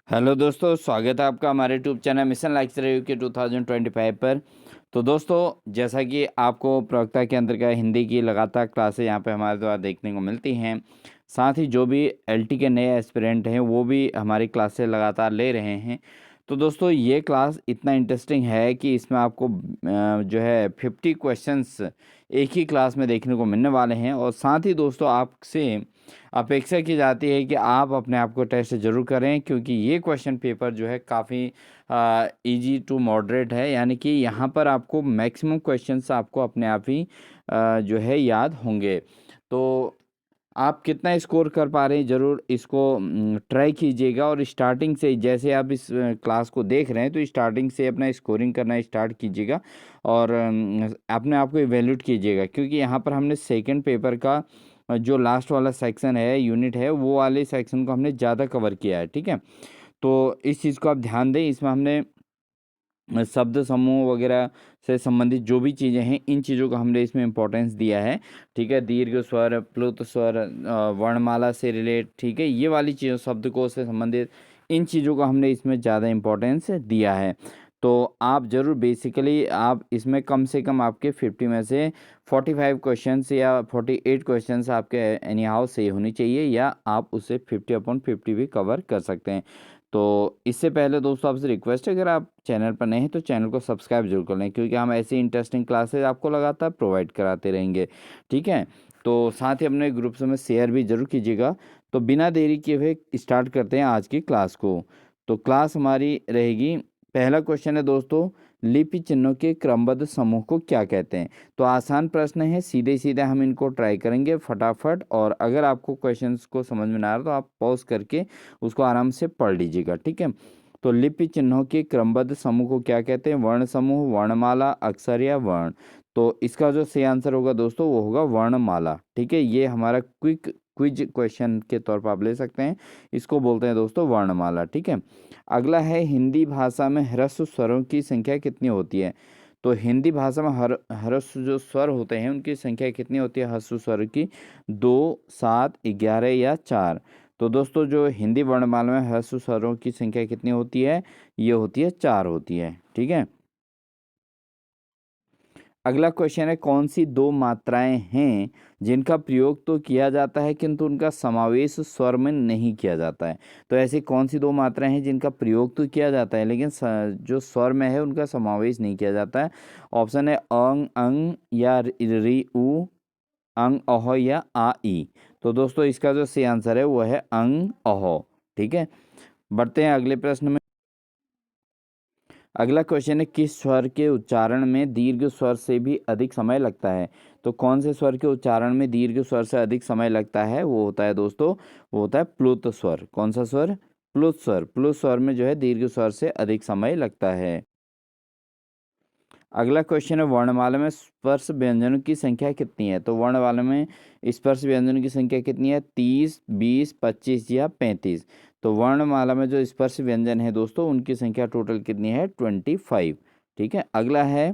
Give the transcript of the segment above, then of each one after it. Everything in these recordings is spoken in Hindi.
हेलो दोस्तों, स्वागत है आपका हमारे YouTube channel mission likes review के 2025 पर। तो दोस्तों, जैसा कि आपको प्रवक्ता के अंतर्गत हिंदी की लगातार क्लासें यहाँ पे हमारे द्वारा देखने को मिलती हैं, साथ ही जो भी एलटी के नए एस्पिरेंट हैं वो भी हमारी क्लासें लगातार ले रहे हैं। तो दोस्तों, ये क्लास इतना इंटरेस्टिंग है कि इसमें आपको जो है 50 क्वेश्चंस एक ही क्लास में देखने को मिलने वाले हैं। और साथ ही दोस्तों, आपसे अपेक्षा की जाती है कि आप अपने आप को टेस्ट ज़रूर करें, क्योंकि ये क्वेश्चन पेपर जो है काफ़ी इजी टू मॉडरेट है, यानी कि यहाँ पर आपको मैक्सिमम क्वेश्चंस आपको अपने आप ही जो है याद होंगे। तो आप कितना स्कोर कर पा रहे हैं, ज़रूर इसको ट्राई कीजिएगा। और स्टार्टिंग से जैसे आप इस क्लास को देख रहे हैं, तो स्टार्टिंग से अपना स्कोरिंग करना स्टार्ट कीजिएगा और अपने आप को इवेल्यूट कीजिएगा, क्योंकि यहाँ पर हमने सेकंड पेपर का जो लास्ट वाला सेक्शन है, यूनिट है, वो वाले सेक्शन को हमने ज़्यादा कवर किया है। ठीक है, तो इस चीज़ को आप ध्यान दें। इसमें हमने शब्द समूह वगैरह से संबंधित जो भी चीज़ें हैं, इन चीज़ों को हमने इसमें इम्पोर्टेंस दिया है। ठीक है, दीर्घ स्वर, प्लुत स्वर, वर्णमाला से रिलेट, ठीक है, ये वाली चीज़ों शब्दकोश से संबंधित इन चीज़ों को हमने इसमें ज़्यादा इम्पोर्टेंस दिया है। तो आप ज़रूर बेसिकली आप इसमें कम से कम आपके 50 में से 45 क्वेश्चंस या 48 क्वेश्चंस आपके एनी हाउ सही होनी चाहिए, या आप उसे 50/50 भी कवर कर सकते हैं। तो इससे पहले दोस्तों, आपसे रिक्वेस्ट है, अगर आप चैनल पर नए हैं तो चैनल को सब्सक्राइब जरूर कर लें, क्योंकि हम ऐसी इंटरेस्टिंग क्लासेज आपको लगातार प्रोवाइड कराते रहेंगे। ठीक है, तो साथ ही अपने ग्रुप्स में शेयर भी जरूर कीजिएगा। तो बिना देरी किए हुए स्टार्ट करते हैं आज की क्लास को। तो क्लास हमारी रहेगी, पहला क्वेश्चन है दोस्तों, लिपि चिन्हों के क्रमबद्ध समूह को क्या कहते हैं। तो आसान प्रश्न है, सीधे सीधे हम इनको ट्राई करेंगे फटाफट। और अगर आपको क्वेश्चंस को समझ में ना आ रहा तो आप पॉज करके उसको आराम से पढ़ लीजिएगा। ठीक है, तो लिपि चिन्हों के क्रमबद्ध समूह को क्या कहते हैं। वर्ण समूह, वर्णमाला, अक्षर या वर्ण। तो इसका जो सही आंसर होगा दोस्तों, वो होगा वर्णमाला। ठीक है, ये हमारा क्विज क्वेश्चन के तौर पर आप ले सकते हैं, इसको बोलते हैं दोस्तों वर्णमाला। ठीक है, अगला है, हिंदी भाषा में ह्रस्व स्वरों की संख्या कितनी होती है। तो हिंदी भाषा में ह्रस्व जो स्वर होते हैं उनकी संख्या कितनी होती है ह्रस्व स्वर की, 2, 7, 11 या 4। तो दोस्तों, जो हिंदी वर्णमाला में ह्रस्व स्वरों की संख्या कितनी होती है, ये होती है 4 होती है। ठीक है, अगला क्वेश्चन है, कौन सी दो मात्राएं हैं जिनका प्रयोग तो किया जाता है किंतु उनका समावेश स्वर में नहीं किया जाता है। तो ऐसी कौन सी दो मात्राएं हैं जिनका प्रयोग तो किया जाता है लेकिन जो स्वर में है उनका समावेश नहीं किया जाता है। ऑप्शन है अंग अंग या री उ, अंग अहो या आ ई। तो दोस्तों, इसका जो सही आंसर है वो है अंग अहो। ठीक है, बढ़ते हैं अगले प्रश्न में। अगला क्वेश्चन है, किस स्वर के उच्चारण में दीर्घ स्वर से भी अधिक समय लगता है। तो कौन से स्वर के उच्चारण में दीर्घ स्वर से अधिक समय लगता है, वो होता है दोस्तों, वो होता है प्लुत स्वर। कौन सा स्वर, प्लुत स्वर। प्लुत स्वर में जो है दीर्घ स्वर से अधिक समय लगता है। अगला क्वेश्चन है, वर्णमाला में स्पर्श व्यंजनों की संख्या कितनी है। तो वर्णमाला में स्पर्श व्यंजनों की संख्या कितनी है, 30, 20, 25 या 35। तो वर्णमाला में जो स्पर्श व्यंजन है दोस्तों, उनकी संख्या टोटल कितनी है, 25। ठीक है, अगला है,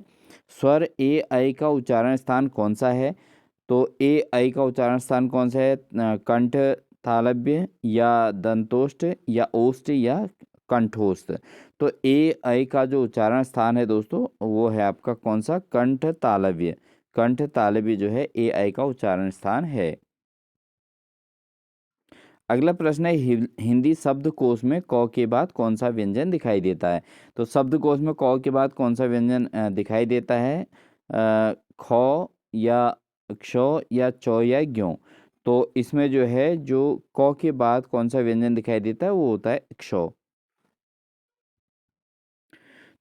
स्वर ए आई का उच्चारण स्थान कौन सा है। तो ए आई का उच्चारण स्थान कौन सा है, कंठ, तालव्य या दंतोष्ठ या ओष्ठ या कंठोष्ठ। तो ए आई का जो उच्चारण स्थान है दोस्तों, वो है आपका कौन सा, कंठ तालव्य। कंठ तालव्य जो है ए आई का उच्चारण स्थान है। अगला प्रश्न है, हिंदी शब्दकोश में क के बाद कौन सा व्यंजन दिखाई देता है। तो शब्दकोश में क के बाद कौन सा व्यंजन दिखाई देता है, ख या क्ष या चौ या ज्यों। तो इसमें जो है, जो क के बाद कौन सा व्यंजन दिखाई देता है, वो होता है क्ष।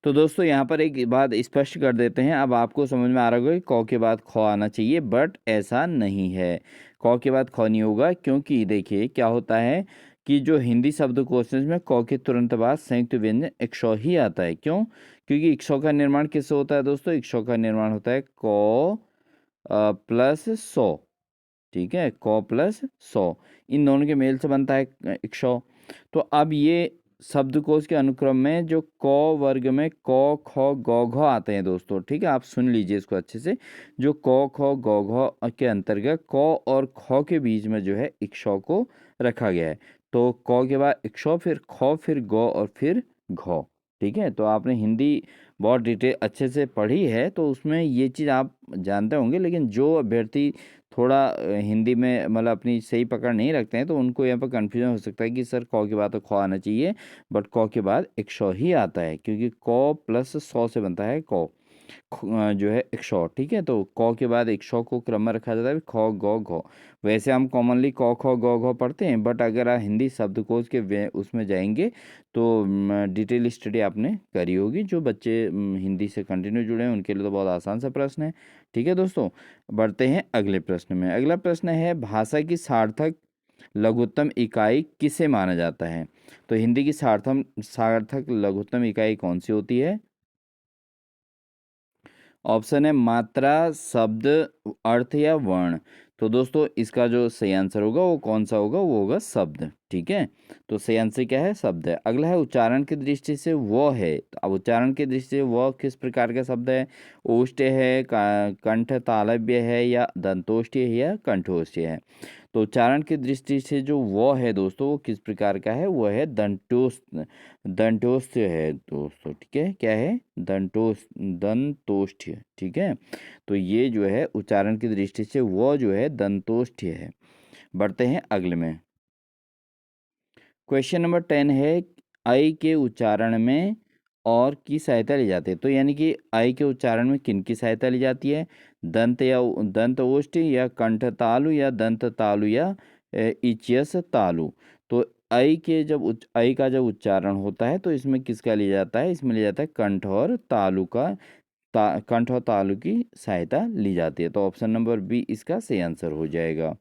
तो दोस्तों, यहाँ पर एक बात स्पष्ट कर देते हैं, अब आपको समझ में आ रहा होगा कि क के बाद ख आना चाहिए, बट ऐसा नहीं है। क के बाद ख नहीं होगा, क्योंकि देखिए क्या होता है कि जो हिंदी शब्दकोश में क के तुरंत बाद संयुक्त व्यंजन एक्ष ही आता है। क्यों, क्योंकि एक्ष का निर्माण किससे होता है दोस्तों, एक्ष का निर्माण होता है क प्लस सौ। ठीक है, क प्लस सौ, इन दोनों के मेल से बनता है एक्ष। तो अब ये शब्दकोश के अनुक्रम में जो क वर्ग में क ख ग घ आते हैं दोस्तों। ठीक है, आप सुन लीजिए इसको अच्छे से। जो क ख ग घ के अंतर्गत क और ख के बीच में जो है इक्ष को रखा गया है। तो क के बाद इक्ष, फिर ख, फिर ग और फिर घ। ठीक है, तो आपने हिंदी बहुत डिटेल अच्छे से पढ़ी है तो उसमें ये चीज़ आप जानते होंगे, लेकिन जो अभ्यर्थी थोड़ा हिंदी में मतलब अपनी सही पकड़ नहीं रखते हैं तो उनको यहाँ पर कन्फ्यूजन हो सकता है कि सर क के बाद तो ख आना चाहिए, बट क के बाद इक्ष ही आता है, क्योंकि क प्लस सौ से बनता है क। जो है एक शॉ। ठीक है, तो क के बाद एक शॉ को क्रम में रखा जाता है, ख ग घ। वैसे हम कॉमनली क ख ग घ पढ़ते हैं, बट अगर आप हिंदी शब्दकोश के उसमें जाएंगे तो डिटेल स्टडी आपने करी होगी। जो बच्चे हिंदी से कंटिन्यू जुड़े हैं उनके लिए तो बहुत आसान सा प्रश्न है। ठीक है दोस्तों, बढ़ते हैं अगले प्रश्न में। अगला प्रश्न है, भाषा की सार्थक लघुत्तम इकाई किसे माना जाता है? तो हिंदी की सार्थक लघुत्तम इकाई कौन सी होती है? ऑप्शन है मात्रा, शब्द, अर्थ या वर्ण। तो दोस्तों इसका जो सही आंसर होगा वो कौन सा होगा? वो होगा शब्द। ठीक है, तो सही आंसर क्या है? शब्द है। अगला है उच्चारण की दृष्टि से वो है। तो अब उच्चारण की दृष्टि से वो किस प्रकार का शब्द है? ओष्ठ्य है, कंठ तालव्य है, या दंतोष्ठ्य है, या कंठोष्ठ्य है? तो उच्चारण की दृष्टि से जो वो है दोस्तों, वो किस प्रकार का है? वो है दंतोष्ठ्य है दोस्तों। ठीक है, क्या है? दंतोष्ठ्य। ठीक है, तो ये जो है उच्चारण की दृष्टि से वो जो है दंतोष्ठ्य है। बढ़ते हैं अगले में। क्वेश्चन नंबर 10 है, आई के उच्चारण में और की सहायता ली जाती है। तो यानी कि आई के उच्चारण में किन की सहायता ली जाती है? दंत या दंत ओष्ठ, या कंठ तालु, या दंत तालु, या इचियस तालु। तो आई के जब आई का जब उच्चारण होता है तो इसमें किसका लिया जाता है? इसमें लिया जाता है कंठ और तालु का। कंठ और तालु की सहायता ली जाती है। तो ऑप्शन नंबर बी इसका सही आंसर हो जाएगा।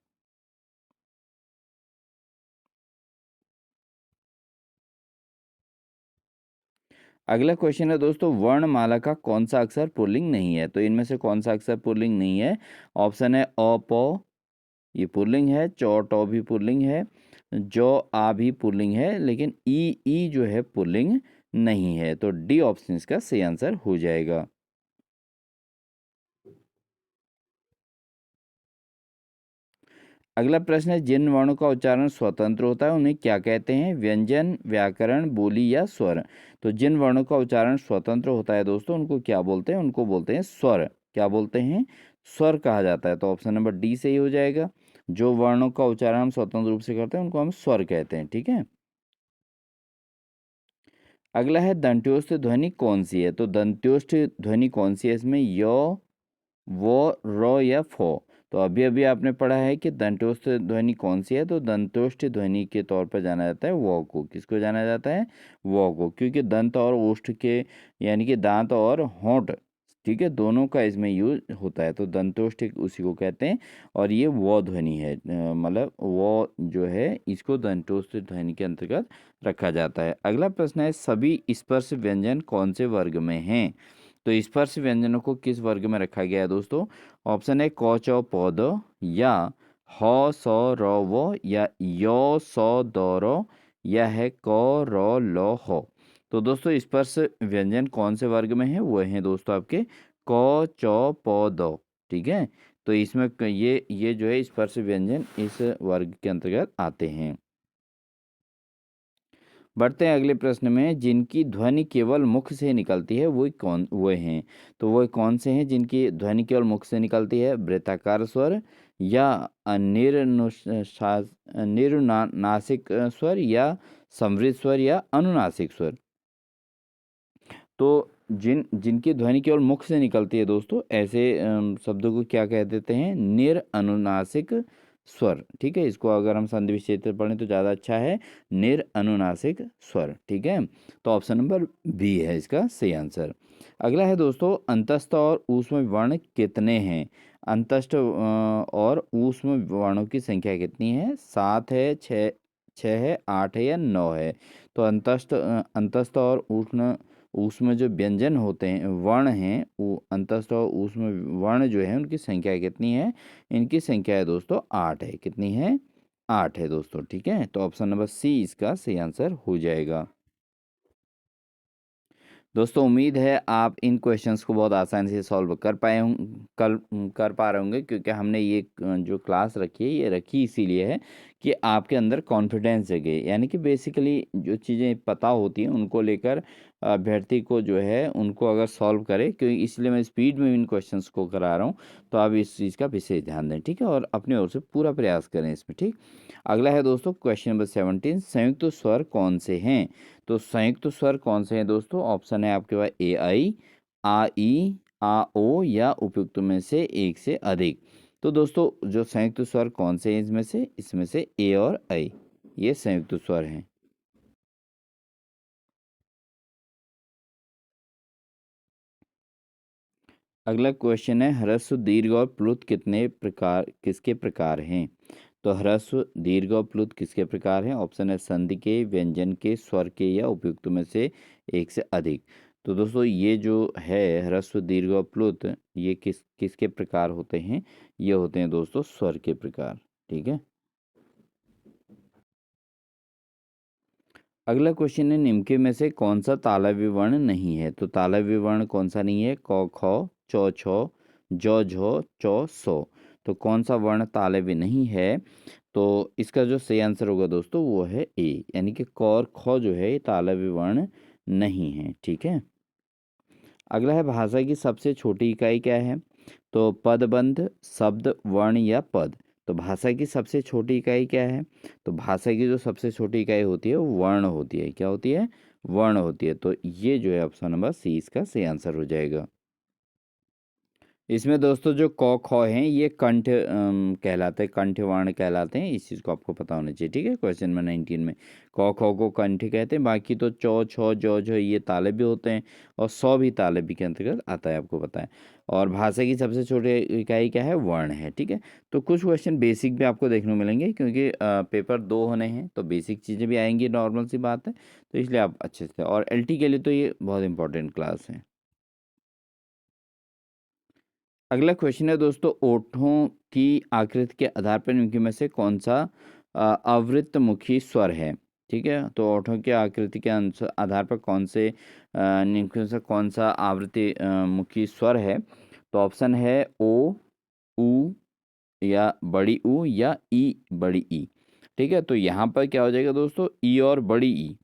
अगला क्वेश्चन है दोस्तों, वर्णमाला का कौन सा अक्षर पुल्लिंग नहीं है? तो इनमें से कौन सा अक्षर पुल्लिंग नहीं है? ऑप्शन है अ प, ये पुल्लिंग है। चौ टौ भी पुल्लिंग है। जो आ भी पुल्लिंग है, लेकिन ई जो है पुल्लिंग नहीं है। तो डी ऑप्शन इसका सही आंसर हो जाएगा। अगला प्रश्न है, जिन वर्णों का उच्चारण स्वतंत्र होता है उन्हें क्या कहते हैं? व्यंजन, व्याकरण, बोली, या स्वर? तो जिन वर्णों का उच्चारण स्वतंत्र होता है दोस्तों उनको क्या बोलते हैं? उनको बोलते हैं स्वर। क्या बोलते हैं? स्वर कहा जाता है। तो ऑप्शन नंबर डी सही हो जाएगा। जो वर्णों का उच्चारण हम स्वतंत्र रूप से करते हैं उनको हम स्वर कहते हैं। ठीक है, अगला है, दंत्योष्ठ ध्वनि कौन सी है? तो दंत्योष्ठ ध्वनि कौन सी है? इसमें य, वो, रो, या फो? तो अभी अभी आपने पढ़ा है कि दंतोष्ठ ध्वनि कौन सी है? तो दंतोष्ठ ध्वनि के तौर पर जाना जाता है वो को। किसको जाना जाता है? वो को, क्योंकि दंत और ओष्ठ के यानी कि दांत और होंठ, ठीक है, दोनों का इसमें यूज होता है। तो दंतोष्ठ उसी को कहते हैं, और ये वो ध्वनि है, मतलब वो जो है इसको दंतोष्ठ ध्वनि के अंतर्गत रखा जाता है। अगला प्रश्न है, सभी स्पर्श व्यंजन कौन से वर्ग में हैं? तो स्पर्श व्यंजनों को किस वर्ग में रखा गया है दोस्तों? ऑप्शन है क च प द, या ह स र व, या य स द र, या है क र ल ह। तो दोस्तों स्पर्श व्यंजन कौन से वर्ग में है? वो हैं दोस्तों आपके क च प द। ठीक है, तो इसमें ये जो है स्पर्श व्यंजन इस वर्ग के अंतर्गत आते हैं। बढ़ते हैं अगले प्रश्न में, जिनकी ध्वनि केवल मुख से निकलती है वो हैं? तो वो कौन से हैं जिनकी ध्वनि केवल मुख से निकलती है? वृत्ताकार स्वर, या निरुनासिक स्वर, या समृद्ध स्वर, या अनुनासिक स्वर? तो जिनकी ध्वनि केवल मुख से निकलती है दोस्तों, ऐसे शब्दों को क्या कह देते हैं? निरअनुनासिक स्वर। ठीक है, इसको अगर हम संधि विच्छेद पढ़ें तो ज़्यादा अच्छा है, निरअनुनासिक स्वर। ठीक है, तो ऑप्शन नंबर बी है इसका सही आंसर। अगला है दोस्तों, अंतस्थ और ऊष्म वर्ण कितने हैं? अंतस्थ और ऊष्म वर्णों की संख्या कितनी है? 7 है, 6 है, 8 है, या 9 है? तो अंतस्थ और ऊष्म उसमें जो व्यंजन होते हैं, वर्ण हैं, वो अंतस्थ और उसमें वर्ण जो है उनकी संख्या कितनी है? इनकी संख्या है दोस्तों 8 है। कितनी है? 8 है दोस्तों। ठीक है, तो ऑप्शन नंबर सी इसका सही आंसर हो जाएगा। दोस्तों उम्मीद है आप इन क्वेश्चंस को बहुत आसानी से सॉल्व कर पाए हों, कर पा रहे होंगे, क्योंकि हमने ये जो क्लास रखी है ये रखी इसीलिए है कि आपके अंदर कॉन्फिडेंस जगे, यानी कि बेसिकली जो चीज़ें पता होती हैं उनको लेकर अभ्यर्थी को जो है उनको अगर सॉल्व करे, क्योंकि इसलिए मैं स्पीड में इन क्वेश्चंस को करा रहा हूँ। तो आप इस चीज़ का विशेष ध्यान दें, ठीक है, और अपनी ओर से पूरा प्रयास करें इसमें, ठीक। अगला है दोस्तों क्वेश्चन नंबर 17, संयुक्त स्वर कौन से हैं? तो संयुक्त स्वर कौन से हैं दोस्तों? ऑप्शन है आपके पास ए आई, आ ई, आ ओ या उपयुक्त में से एक से अधिक। तो दोस्तों जो संयुक्त स्वर कौन से हैं इसमें से? इसमें से ए और आई, ये संयुक्त स्वर हैं। अगला क्वेश्चन है ह्रस्व, दीर्घ और प्लुत किसके प्रकार हैं? तो ह्रस्व, दीर्घ और प्लुत किसके प्रकार हैं? ऑप्शन है संधि के, व्यंजन के, स्वर के या उपयुक्त में से एक से अधिक। तो दोस्तों ये जो है ह्रस्व, दीर्घ और प्लुत, ये किसके प्रकार होते हैं? ये होते हैं दोस्तों स्वर के प्रकार, ठीक है। अगला क्वेश्चन है निम्न में से कौन सा तालव्य वर्ण नहीं है? तो तालव्य वर्ण कौन सा नहीं है? क ख, चौ छ, जौ झ, चौ सौ। तो कौन सा वर्ण तालव्य नहीं है? तो इसका जो सही आंसर होगा दोस्तों वो है ए, यानी कि क और ख जो है ये तालव्य वर्ण नहीं है, ठीक है। अगला है भाषा की सबसे छोटी इकाई क्या है? तो पदबंध, शब्द, वर्ण या पद। तो भाषा की सबसे छोटी इकाई क्या है? तो भाषा की जो सबसे छोटी इकाई होती है वो वर्ण होती है। क्या होती है? वर्ण होती है। तो ये जो है ऑप्शन नंबर सी इसका सही आंसर हो जाएगा। इसमें दोस्तों जो क ख हैं ये कंठ कहलाते हैं, कंठ वर्ण कहलाते हैं। इस चीज़ को आपको पता होना चाहिए, ठीक है। क्वेश्चन नंबर 19 में क ख को कंठ कहते हैं, बाकी तो चौ छ जौ झ ये तालव्य होते हैं और सौ भी तालव्य के अंतर्गत आता है, आपको पता है। और भाषा की सबसे छोटी इकाई क्या है? वर्ण है, ठीक है। तो कुछ क्वेश्चन बेसिक भी आपको देखने को मिलेंगे, क्योंकि पेपर 2 होने हैं तो बेसिक चीज़ें भी आएंगी, नॉर्मल सी बात है। तो इसलिए आप अच्छे से, और LT के लिए तो ये बहुत इंपॉर्टेंट क्लास है। अगला क्वेश्चन है दोस्तों ओठों की आकृति के आधार पर निम्न में से कौन सा अवृत्तमुखी स्वर है? ठीक है, तो ओठों की आकृति के आधार पर कौन से निम्न में से कौन सा आवृत्ति मुखी स्वर है? तो ऑप्शन है ओ, उ या बड़ी ऊ या ई बड़ी ई। ठीक है, तो यहाँ पर क्या हो जाएगा दोस्तों? ई और बड़ी ई,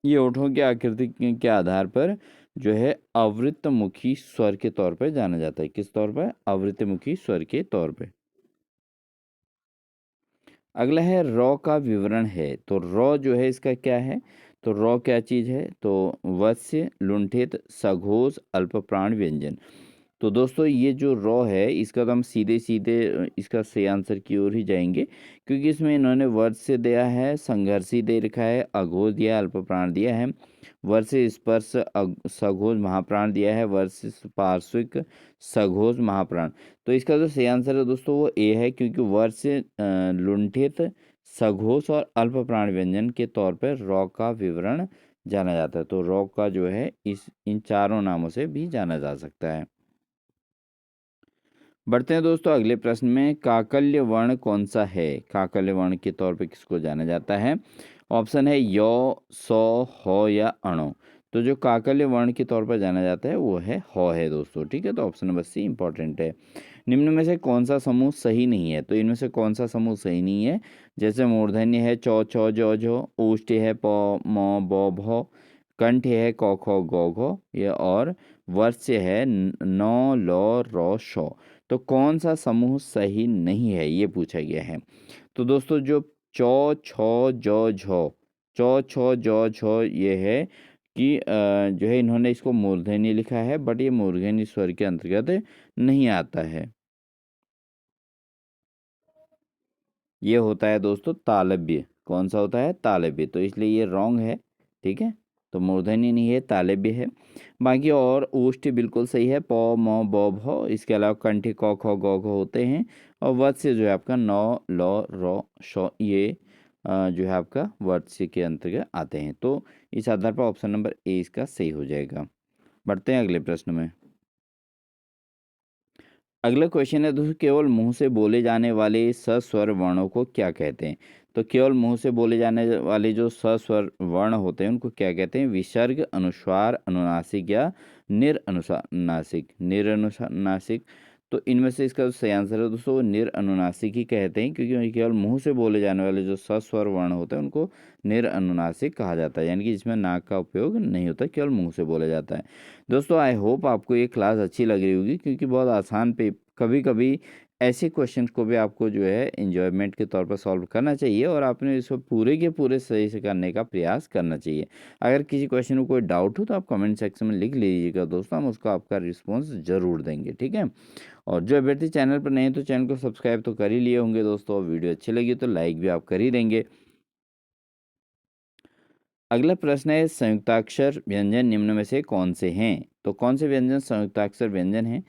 ये ओठों की आकृति के आधार पर जो है अवृत्तमुखी स्वर के तौर पर जाना जाता है। किस तौर पर? अवृत्तमुखी स्वर के तौर पे। अगला है रॉ का विवरण है। तो रॉ जो है इसका क्या है? तो रॉ क्या चीज़ है? तो वत्स्य, लुंठित, सघोष, अल्पप्राण, व्यंजन। तो दोस्तों ये जो रॉ है इसका तो हम सीधे सीधे इसका सही आंसर की ओर ही जाएंगे, क्योंकि इसमें इन्होंने वर्ड से दिया है, संघर्षी दे रखा है, अघोष दिया है, अल्पप्राण दिया है, वर्ड से स्पर्श सघोष महाप्राण दिया है, वर्ड से पार्श्विक सघोष महाप्राण। तो इसका जो सही आंसर है दोस्तों वो ए है, क्योंकि वर्ड से लुंठित, सघोष और अल्पप्राण व्यंजन के तौर पर रॉ का विवरण जाना जाता है। तो रॉ का जो है इन चारों नामों से भी जाना जा सकता है। बढ़ते हैं दोस्तों अगले प्रश्न में, काकल्य वर्ण कौन सा है? काकल्य वर्ण के तौर पे किसको जाना जाता है? ऑप्शन है यो, सौ, हो या अणो। तो जो काकल्य वर्ण के तौर पर जाना जाता है वो है हो है दोस्तों, ठीक है। तो ऑप्शन नंबर सी इंपॉर्टेंट है। निम्न में से कौन सा समूह सही नहीं है? तो इनमें से कौन सा समूह सही नहीं है? जैसे मूर्धन्य है चौ छौ जौ झो, ओष्ठ्य है प म ब भ, कंठ है क ख ग घ, ये और वर्ष्य है न ल र श। तो कौन सा समूह सही नहीं है ये पूछा गया है। तो दोस्तों जो चौ छ जौ झौ, चौ छ जौ झौ ये है कि जो है इन्होंने इसको मूर्धन्य लिखा है, बट ये मूर्धन्य स्वर के अंतर्गत नहीं आता है। ये होता है दोस्तों तालव्य। कौन सा होता है? तालव्य। तो इसलिए ये रॉन्ग है, ठीक है। तो मूर्धन्य नहीं है, तालव्य है। बाकी और ओष्ठ बिल्कुल सही है, प म ब भ। इसके अलावा कंठी क ख ग घ होते हैं, और वत्स्य जो है आपका नौ ल र श, ये जो है आपका वत्स्य के अंतर्गत आते हैं। तो इस आधार पर ऑप्शन नंबर ए इसका सही हो जाएगा। बढ़ते हैं अगले प्रश्न में। अगला क्वेश्चन है दोस्तों, केवल मुंह से बोले जाने वाले सस्वर वर्णों को क्या कहते हैं? तो केवल मुंह से बोले जाने वाले जो सस्वर वर्ण होते हैं उनको क्या कहते हैं? विसर्ग, अनुस्वार, अनुनासिक या निरनुनासिक। निरनुनासिक। तो इनमें से इसका जो सही आंसर है दोस्तों वो निरअनुनासिक ही कहते हैं, क्योंकि केवल मुंह से बोले जाने वाले जो सस्वर वर्ण होते हैं उनको निरअनुनासिक कहा जाता है, यानी कि जिसमें नाक का उपयोग नहीं होता, केवल मुंह से बोला जाता है। दोस्तों आई होप आपको ये क्लास अच्छी लग रही होगी, क्योंकि बहुत आसान पे कभी कभी ऐसे क्वेश्चन को भी आपको जो है एंजॉयमेंट के तौर पर सॉल्व करना चाहिए और आपने इसको पूरे के पूरे सही से करने का प्रयास करना चाहिए। अगर किसी क्वेश्चन में कोई डाउट हो तो आप कमेंट सेक्शन में लिख लीजिएगा दोस्तों, हम उसको आपका रिस्पॉन्स ज़रूर देंगे, ठीक है। और जो अभ्यर्थी चैनल पर नहीं है तो चैनल को सब्सक्राइब तो कर ही लिए होंगे दोस्तों, और वीडियो अच्छी लगी तो लाइक भी आप कर ही देंगे। अगला प्रश्न है संयुक्ताक्षर व्यंजन निम्न में से कौन से हैं? तो कौन से व्यंजन संयुक्ताक्षर व्यंजन हैं?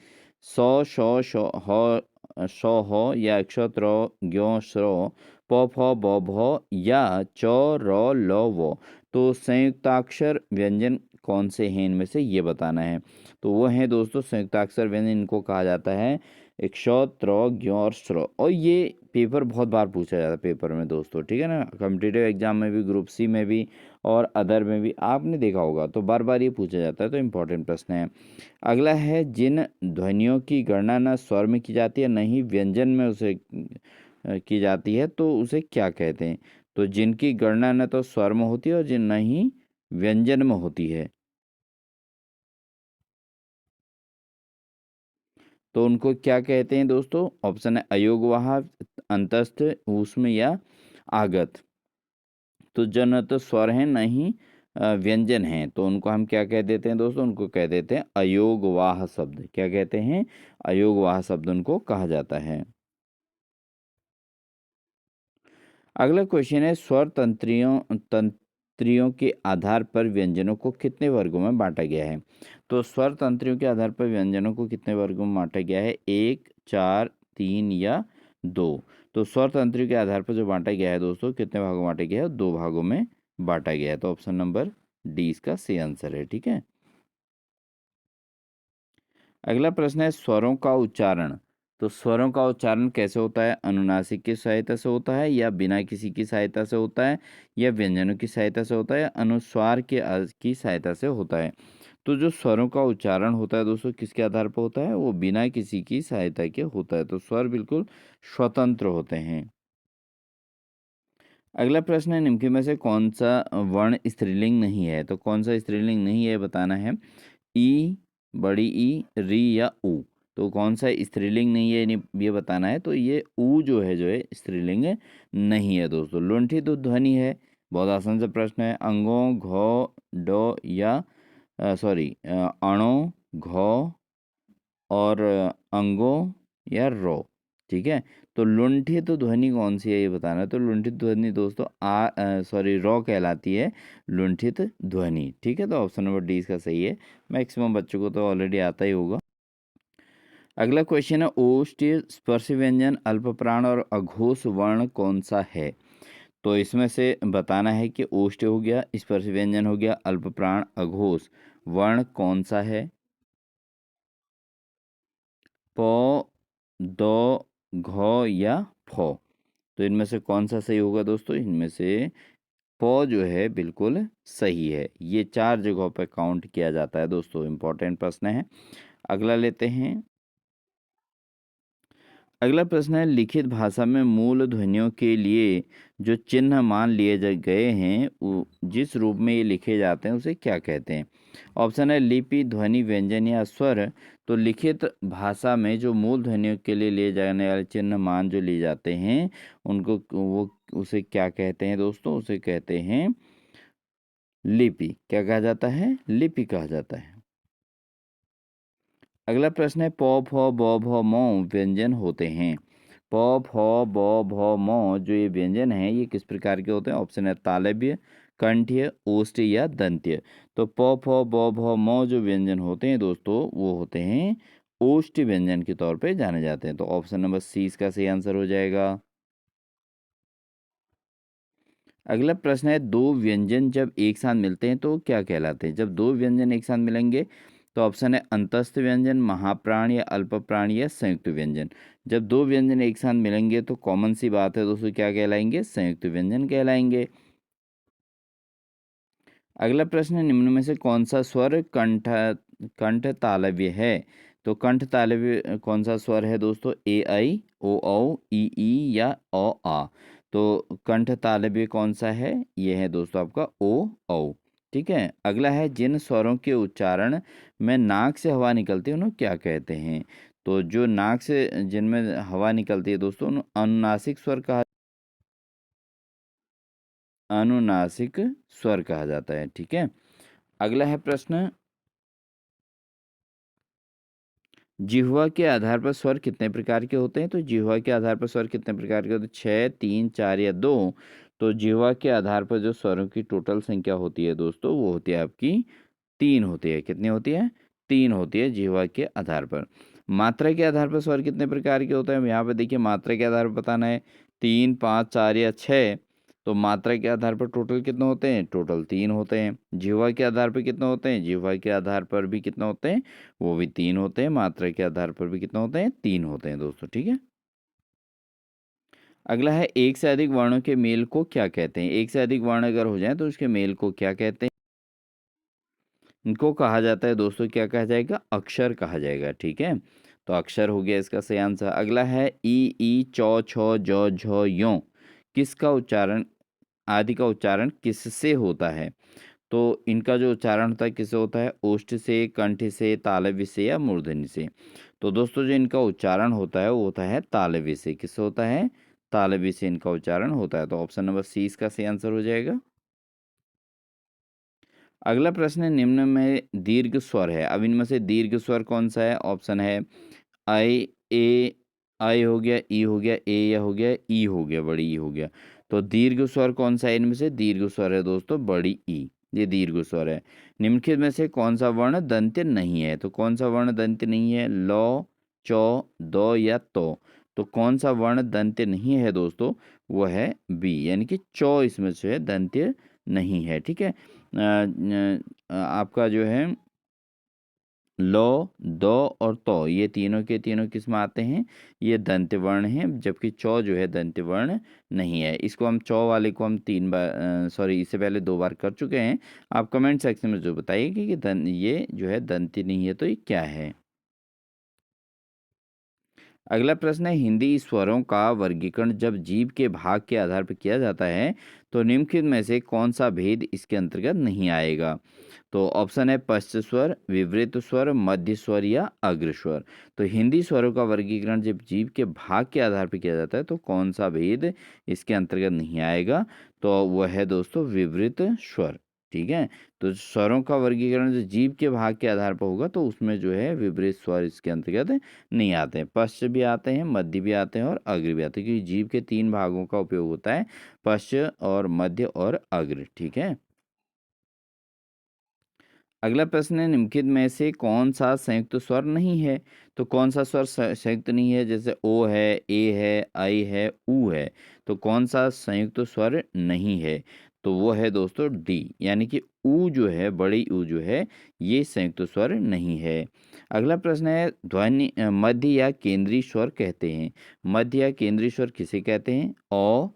सौ शौ शौ ह शौ हो या अक्षत रो ज्ञो श्रो प फ ब भ या च र ल वो। तो संयुक्ताक्षर व्यंजन कौन से हैं इनमें से ये बताना है। तो वो हैं दोस्तों संयुक्ताक्षर व्यंजन, इनको कहा जाता है अक्षत रो ज्ञो और श्रो। और ये पेपर बहुत बार पूछा जाता है पेपर में दोस्तों, ठीक है ना, कॉम्पिटिटिव एग्जाम में भी, ग्रुप सी में भी और अदर में भी आपने देखा होगा, तो बार बार ये पूछा जाता है, तो इम्पोर्टेंट प्रश्न है। अगला है जिन ध्वनियों की गणना न स्वर में की जाती है न ही व्यंजन में उसे की जाती है तो उसे क्या कहते हैं? तो जिनकी गणना न तो स्वर में होती है और जिन न ही व्यंजन में होती है, तो उनको क्या कहते हैं दोस्तों? ऑप्शन है अयोगवाह, अंतस्थ, ऊष्म या आगत। तो जो न तो स्वर है न ही व्यंजन है, तो उनको हम क्या कह देते हैं दोस्तों? उनको कह देते हैं अयोगवाह शब्द। क्या कहते हैं? अयोगवाह शब्द उनको कहा जाता है। अगला क्वेश्चन है स्वर तंत्रियों के आधार पर व्यंजनों को कितने वर्गों में बांटा गया है? तो स्वर तंत्रियों के आधार पर व्यंजनों को कितने वर्गों में बांटा गया है? 1, 4, 3 या 2। तो स्वर तंत्रियों के आधार पर जो बांटा गया है दोस्तों, कितने भागों में बांटा गया है? 2 भागों में बांटा गया है। तो ऑप्शन नंबर डी इसका सही आंसर है, ठीक है। अगला प्रश्न है स्वरों का उच्चारण। तो स्वरों का उच्चारण कैसे होता है? अनुनासिक की सहायता से होता है या बिना किसी की सहायता से होता है या व्यंजनों की सहायता से होता है या अनुस्वार के की सहायता से होता है? तो जो स्वरों का उच्चारण होता है दोस्तों किसके आधार पर होता है? वो बिना किसी की सहायता के होता है। तो स्वर बिल्कुल स्वतंत्र होते हैं। अगला प्रश्न है निम्न में से कौन सा वर्ण स्त्रीलिंग नहीं है? तो कौन सा स्त्रीलिंग नहीं है बताना है। ई, बड़ी ई, री या ऊ। तो कौन सा स्त्रीलिंग नहीं है ये बताना है। तो ये ऊ जो है स्त्रीलिंग नहीं है दोस्तों। लुंठी तो ध्वनि है, बहुत आसान सा प्रश्न है। अंगों घो डो या सॉरी अणो घो और अंगों या रो, ठीक है। तो लुंठित ध्वनि कौन सी है ये बताना है। तो लुंठित ध्वनि दोस्तों सॉरी रो कहलाती है लुंठित ध्वनि, ठीक है। तो ऑप्शन नंबर डी इसका सही है। मैक्सिमम बच्चों को तो ऑलरेडी आता ही होगा। अगला क्वेश्चन है ओष्ठ स्पर्श व्यंजन अल्प प्राण और अघोष वर्ण कौन सा है? तो इसमें से बताना है कि ओष्ठ हो गया, स्पर्श व्यंजन हो गया, अल्प प्राण, अघोष वर्ण कौन सा है? प, दो, घ या फ। तो इनमें से कौन सा सही होगा दोस्तों? इनमें से प जो है बिल्कुल सही है। ये 4 जगहों पर काउंट किया जाता है दोस्तों। इंपॉर्टेंट प्रश्न है। अगला लेते हैं। अगला प्रश्न है लिखित भाषा में मूल ध्वनियों के लिए जो चिन्ह मान लिए गए हैं जिस रूप में ये लिखे जाते हैं उसे क्या कहते हैं? ऑप्शन है लिपि, ध्वनि, व्यंजन या स्वर। तो लिखित भाषा में जो मूल ध्वनियों के लिए लिए जाने वाले चिन्ह मान जो लिए जाते हैं उनको वो उसे क्या कहते हैं दोस्तों? उसे कहते हैं लिपि। क्या कहा जाता है? लिपि कहा जाता है। अगला प्रश्न है प फ ब भ म व्यंजन होते हैं। प फ ब भ म जो ये व्यंजन हैं ये किस प्रकार के होते हैं? ऑप्शन है तालव्य, कंठ्य, ओष्ठ या दंत्य। तो प फ ब भ म जो व्यंजन होते हैं दोस्तों वो होते हैं ओष्ठ व्यंजन के तौर पे जाने जाते हैं। तो ऑप्शन नंबर सी इसका सही आंसर हो जाएगा। अगला प्रश्न है दो व्यंजन जब एक साथ मिलते हैं तो क्या कहलाते हैं? जब दो व्यंजन एक साथ मिलेंगे तो ऑप्शन है अंतस्थ व्यंजन, महाप्राण या अल्प प्राण या संयुक्त व्यंजन। जब दो व्यंजन एक साथ मिलेंगे तो कॉमन सी बात है दोस्तों क्या कहलाएंगे? संयुक्त व्यंजन कहलाएंगे। अगला प्रश्न है निम्न में से कौन सा स्वर कंठ कंठ तालव्य है? तो कंठ तालव्य कौन सा स्वर है दोस्तों? ए आई, ओ औ, ई या ओ आ। तो कंठ तालव्य कौन सा है? ये है दोस्तों आपका ओ औ। ठीक है। अगला है, जिन स्वरों के उच्चारण में नाक से हवा निकलती है उन्हें क्या कहते हैं? तो जो नाक से जिनमें हवा निकलती है दोस्तों उन्हें अनुनासिक स्वर कहा जाता है। ठीक है। अगला है प्रश्न, जिह्वा के आधार पर स्वर कितने प्रकार के होते हैं? तो जिह्वा के आधार पर स्वर कितने प्रकार के होते हैं? 6, 3, 4 या 2। तो जिह्वा के आधार पर जो स्वरों की टोटल संख्या होती है दोस्तों वो होती है आपकी 3 होती है। कितनी होती है? 3 होती है जिह्वा के आधार पर। मात्रा के आधार पर स्वर कितने प्रकार के होते हैं? यहाँ पे देखिए, मात्रा के आधार पर बताना है 3, 5, 4 या 6। तो मात्रा के आधार पर टोटल कितने होते हैं? टोटल 3 होते हैं। जिह्वा के आधार पर कितने होते हैं? जिह्वा के आधार पर भी कितने होते हैं? वो भी 3 होते हैं। मात्रा के आधार पर भी कितने होते हैं? 3 होते हैं दोस्तों। ठीक है। अगला है, एक से अधिक वर्णों के मेल को क्या कहते हैं? एक से अधिक वर्ण अगर हो जाए तो उसके मेल को क्या कहते हैं? इनको कहा जाता है दोस्तों, क्या कहा जाएगा? अक्षर कहा जाएगा। ठीक है। तो अक्षर हो गया इसका सही आंसर। अगला है, ई चौ छौ जौ झौ यों किसका उच्चारण आदि का उच्चारण किससे होता है? तो इनका जो उच्चारण होता है किससे होता है? ओष्ठ से, कंठ से, तालव्य से या मूर्धन्य से। तो दोस्तों जो इनका उच्चारण होता है वो होता है तालव्य से। किससे होता है? तालव्य से इनका उच्चारण होता है। तो ऑप्शन नंबर सी इसका सही आंसर हो जाएगा। अगला प्रश्न है, निम्न में दीर्घ स्वर है, अब इनमें से दीर्घ स्वर कौन सा है? ऑप्शन है आई, ए, आई हो गया, ई हो गया, ए या हो गया, ई हो गया, बड़ी ई हो गया। तो दीर्घ स्वर कौन सा है इनमें से? दीर्घ स्वर है दोस्तों बड़ी ई, ये दीर्घ स्वर है। निम्नलिखित में से कौन सा वर्ण दंत्य नहीं है? तो कौन सा वर्ण दंत्य नहीं है? लौ, चौ, दो या तो। तो कौन सा वर्ण दंत्य नहीं है दोस्तों? वो है बी, यानी कि चौ इसमें से दंत्य नहीं है। ठीक है। आपका जो है लो, दो और तो, ये तीनों के तीनों किस में आते हैं? ये दंत्य वर्ण हैं, जबकि चौ जो है दंत्य वर्ण नहीं है। इसको हम चौ वाले को हम 3 बार सॉरी इससे पहले 2 बार कर चुके हैं। आप कमेंट सेक्शन में जो बताइए कि ये जो है दंत्य नहीं है तो ये क्या है? अगला प्रश्न है, हिंदी स्वरों का वर्गीकरण जब जीभ के भाग के आधार पर किया जाता है तो निम्नलिखित में से कौन सा भेद इसके अंतर्गत नहीं आएगा? तो ऑप्शन है पश्च स्वर, विवृत स्वर, मध्य स्वर या अग्र स्वर। तो हिंदी स्वरों का वर्गीकरण जब जीभ के भाग के आधार पर किया जाता है तो कौन सा भेद इसके अंतर्गत नहीं आएगा? तो वह है दोस्तों विवृत स्वर। ठीक है। तो स्वरों का वर्गीकरण जो जीभ के भाग के आधार पर होगा तो उसमें जो है विपरीत स्वर इसके अंतर्गत नहीं आते हैं। पश्च भी आते हैं, मध्य भी आते हैं और अग्र भी आते हैं, क्योंकि जीभ के 3 भागों का उपयोग होता है, पश्च और मध्य और अग्र। ठीक है। अगला प्रश्न है, निम्नलिखित में से कौन सा संयुक्त स्वर नहीं है? तो कौन सा स्वर संयुक्त नहीं है? जैसे ओ है, ए है, आई है, ऊ है। तो कौन सा संयुक्त स्वर नहीं है? तो वो है दोस्तों डी, यानी कि ऊ जो है, बड़ी ऊ जो है, ये संयुक्त स्वर नहीं है। अगला प्रश्न है, ध्वनि मध्य या केंद्रीय स्वर कहते हैं। मध्य या केंद्रीय स्वर किसे कहते हैं? ओ,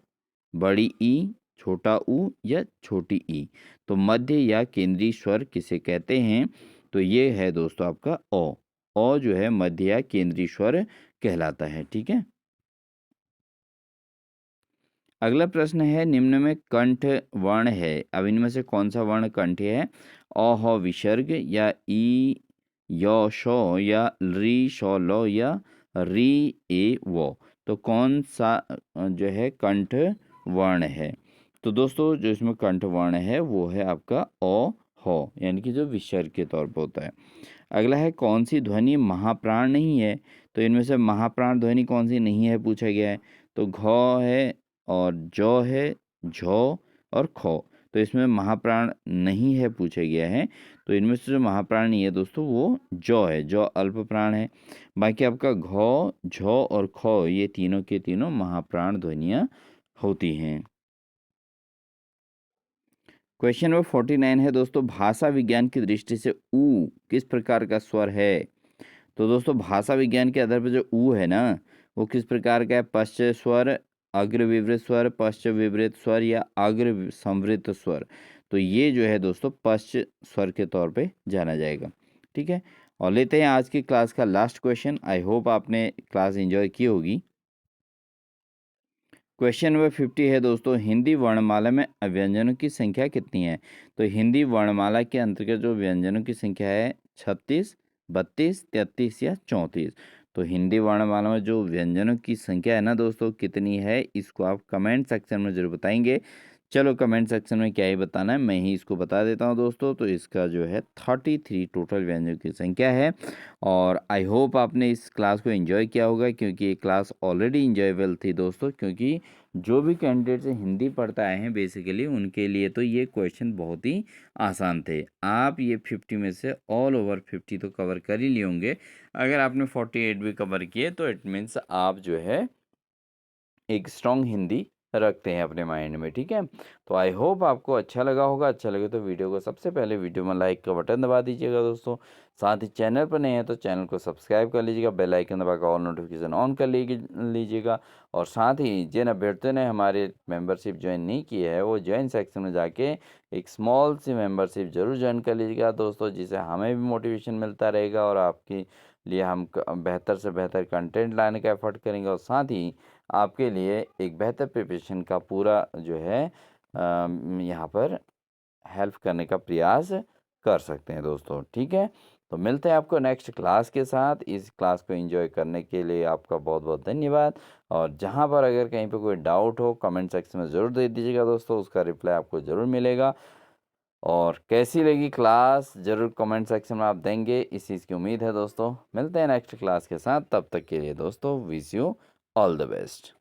बड़ी ई, छोटा ऊ या छोटी ई। तो मध्य या केंद्रीय स्वर किसे कहते हैं? तो ये है दोस्तों आपका ओ। ओ जो है मध्य या केंद्रीय स्वर कहलाता है। ठीक है। अगला प्रश्न है, निम्न में कंठ वर्ण है, अब इनमें से कौन सा वर्ण कंठ है? अ ह विसर्ग या ई यो शो या री शो लो या री ए वो। तो कौन सा जो है कंठ वर्ण है? तो दोस्तों जो इसमें कंठ वर्ण है वो है आपका अ हो, यानी कि जो विसर्ग के तौर पर होता है। अगला है, कौन सी ध्वनि महाप्राण नहीं है? तो इनमें से महाप्राण ध्वनि कौन सी नहीं है पूछा गया है। तो घ है और जौ है, झौ और खौ। तो इसमें महाप्राण नहीं है पूछा गया है। तो इनमें से जो महाप्राण नहीं है दोस्तों वो जौ है, जौ अल्प प्राण है। बाकी आपका घ, झौ और खौ ये तीनों के तीनों महाप्राण ध्वनियाँ होती हैं। क्वेश्चन नंबर 49 है दोस्तों, भाषा विज्ञान की दृष्टि से ऊ किस प्रकार का स्वर है? तो दोस्तों भाषा विज्ञान के आधार पर जो ऊ है ना, वो किस प्रकार का है? पश्च स्वर, अग्र विवृत स्वर, पश्च विवृत स्वर या अग्र संवृत स्वर। तो ये जो है दोस्तों पश्च स्वर के तौर पे जाना जाएगा। ठीक है। और लेते हैं आज की क्लास का लास्ट क्वेश्चन। आई होप आपने क्लास एंजॉय की होगी। क्वेश्चन नंबर 50 है दोस्तों, हिंदी वर्णमाला में व्यंजनों की संख्या कितनी है? तो हिंदी वर्णमाला के अंतर्गत जो व्यंजनों की संख्या है 36, 32, 33 या 34। तो हिंदी वर्णमाला में जो व्यंजनों की संख्या है ना दोस्तों, कितनी है, इसको आप कमेंट सेक्शन में जरूर बताएंगे। चलो कमेंट सेक्शन में क्या ही बताना है, मैं ही इसको बता देता हूँ दोस्तों। तो इसका जो है 33 टोटल व्यंजनों की संख्या है। और आई होप आपने इस क्लास को एंजॉय किया होगा, क्योंकि ये क्लास ऑलरेडी इंजॉयबल थी दोस्तों। क्योंकि जो भी कैंडिडेट से हिंदी पढ़ते आए हैं बेसिकली, उनके लिए तो ये क्वेश्चन बहुत ही आसान थे। आप ये 50 में से ऑल ओवर 50 तो कवर कर ही लिए होंगे। अगर आपने 48 भी कवर किए तो इट मीन्स आप जो है एक स्ट्रॉन्ग हिंदी रखते हैं अपने माइंड में, ठीक है। तो आई होप आपको अच्छा लगा होगा। अच्छा लगे तो वीडियो को सबसे पहले वीडियो में लाइक का बटन दबा दीजिएगा दोस्तों। साथ ही चैनल पर नए हैं तो चैनल को सब्सक्राइब कर लीजिएगा, बेल आइकन दबाकर ऑल नोटिफिकेशन ऑन कर लीजिएगा। और साथ ही जिन अभ्यर्थियों ने हमारे मेंबरशिप ज्वाइन नहीं की है, वो ज्वाइन सेक्शन में जाके एक स्मॉल सी मेंबरशिप जरूर ज्वाइन कर लीजिएगा दोस्तों, जिससे हमें भी मोटिवेशन मिलता रहेगा और आपके लिए हम बेहतर से बेहतर कंटेंट लाने का एफर्ट करेंगे। और साथ ही आपके लिए एक बेहतर प्रिपरेशन का पूरा जो है यहाँ पर हेल्प करने का प्रयास कर सकते हैं दोस्तों, ठीक है। तो मिलते हैं आपको नेक्स्ट क्लास के साथ। इस क्लास को एंजॉय करने के लिए आपका बहुत बहुत धन्यवाद। और जहाँ पर अगर कहीं पे कोई डाउट हो कमेंट सेक्शन में ज़रूर दे दीजिएगा दोस्तों, उसका रिप्लाई आपको ज़रूर मिलेगा। और कैसी लगी क्लास ज़रूर कमेंट सेक्शन में आप देंगे, इस चीज़ की उम्मीद है दोस्तों। मिलते हैं नेक्स्ट क्लास के साथ, तब तक के लिए दोस्तों wish you all the best.